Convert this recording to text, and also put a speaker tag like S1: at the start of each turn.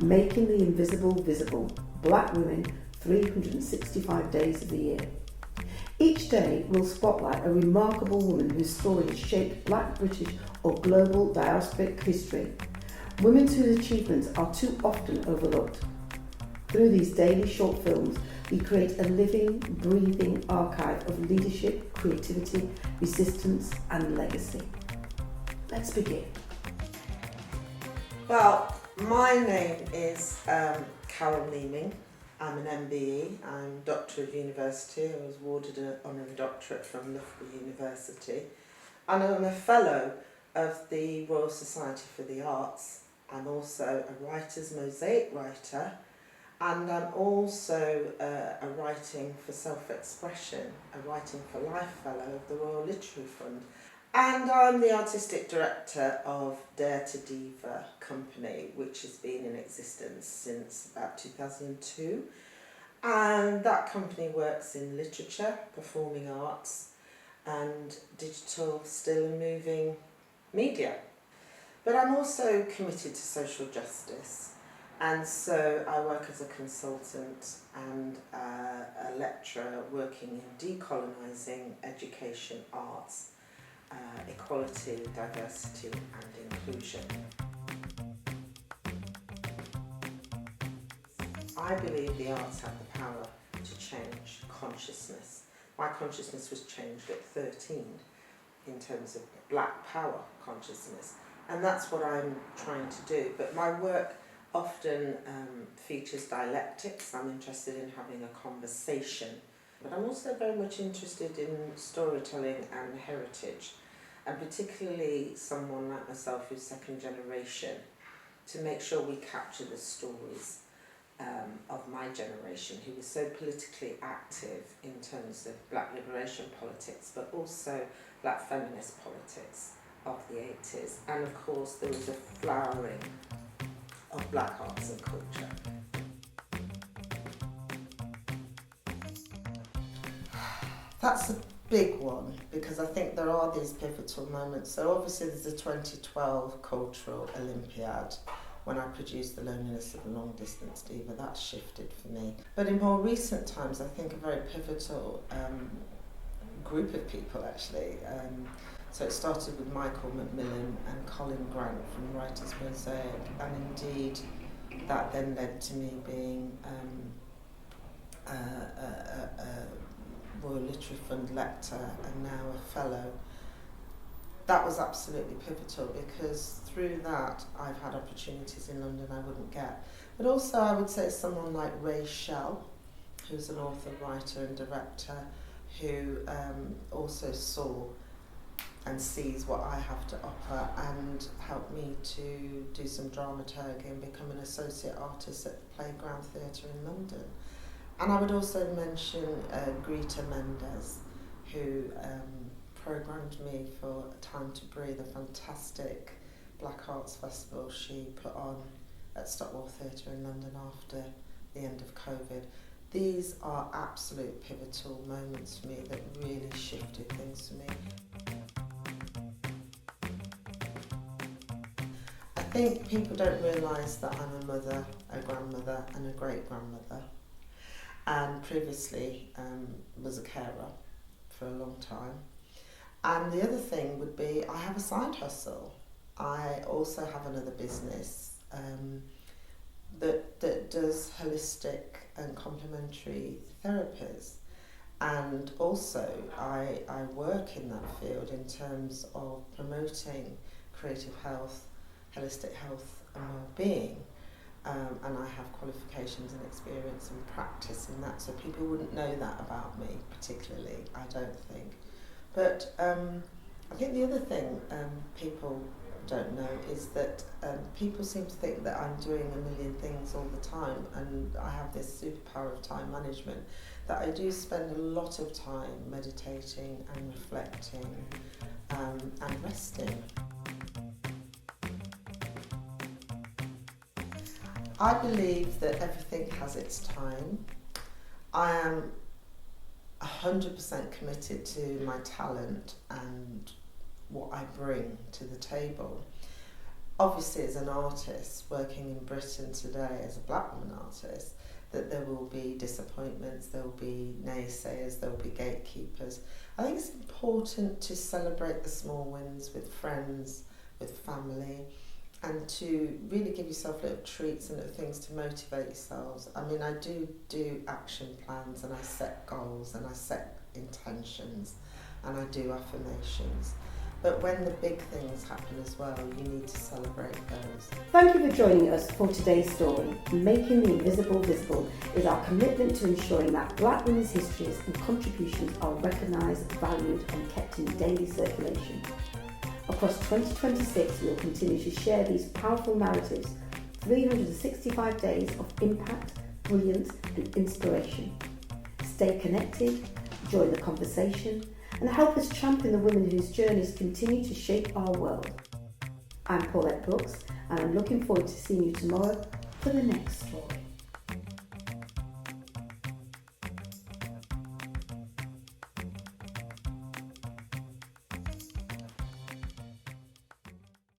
S1: Making the invisible visible, Black women 365 days of the year. Each day will spotlight a remarkable woman whose story has shaped Black, British or global diasporic history. Women whose achievements are too often overlooked. Through these daily short films, we create a living, breathing archive of leadership, creativity, resistance and legacy. Let's begin.
S2: Well, my name is Carol Leeming. I'm an MBE, I'm Doctor of University. I was awarded an honorary doctorate from Loughborough University. And I'm a Fellow of the Royal Society for the Arts. I'm also a writer's mosaic writer, and I'm also a Writing for Self-Expression, a Writing for Life Fellow of the Royal Literary Fund. And I'm the Artistic Director of Dare to Diva company, which has been in existence since about 2002. And that company works in literature, performing arts, and digital, still and moving media. But I'm also committed to social justice, and so I work as a consultant and a lecturer working in decolonising education, arts, equality, diversity and inclusion. I believe the arts have the power to change consciousness. My consciousness was changed at 13 in terms of Black power consciousness, and that's what I'm trying to do. But my work often features dialectics. I'm interested in having a conversation, but I'm also very much interested in storytelling and heritage, and particularly someone like myself who's second generation, to make sure we capture the stories of my generation, who was so politically active in terms of Black liberation politics, but also Black feminist politics of the 80s. And of course there was a flowering of Black arts and culture. That's a big one, because I think there are these pivotal moments. So obviously there's the 2012 Cultural Olympiad, when I produced The Loneliness of a Long-Distance Diva. That shifted for me. But in more recent times, I think a very pivotal group of people actually. So it started with Michael Macmillan and Colin Grant from Writers Mosaic, and indeed that then led to me being a Royal Literary Fund lecturer and now a fellow. That was absolutely pivotal, because through that I've had opportunities in London I wouldn't get. But also I would say someone like Ray Shell, who's an author, writer and director, who also saw and sees what I have to offer and helped me to do some dramaturgy and become an associate artist at the Playground Theatre in London. And I would also mention Greta Mendes, who programmed me for Time to Breathe, a fantastic Black Arts Festival she put on at Stockwell Theatre in London after the end of COVID. These are absolute pivotal moments for me that really shifted things for me. I think people don't realise that I'm a mother, a grandmother and a great-grandmother, and previously was a carer for a long time. And the other thing would be I have a side hustle. I also have another business that does holistic and complementary therapies. And also I work in that field in terms of promoting creative health, holistic health and well-being. And I have qualifications and experience and practice in that, so people wouldn't know that about me particularly, I don't think. But I think the other thing people don't know is that people seem to think that I'm doing a million things all the time, and I have this superpower of time management, that I do spend a lot of time meditating and reflecting and resting. I believe that everything has its time. I am 100% committed to my talent and what I bring to the table. obviously as an artist working in Britain today as a black woman artist, that there will be disappointments, there will be naysayers, there will be gatekeepers. I think it's important to celebrate the small wins with friends, with family, and to really give yourself little treats and little things to motivate yourselves. I mean, I do action plans, and I set goals, and I set intentions, and I do affirmations. But when the big things happen as well, you need to celebrate those.
S1: Thank you for joining us for today's story. Making the Invisible Visible is our commitment to ensuring that black women's histories and contributions are recognised, valued and kept in daily circulation. Across 2026, we will continue to share these powerful narratives, 365 days of impact, brilliance and inspiration. Stay connected, join the conversation, and help us champion the women whose journeys continue to shape our world. I'm Paulette Brooks, and I'm looking forward to seeing you tomorrow for the next story.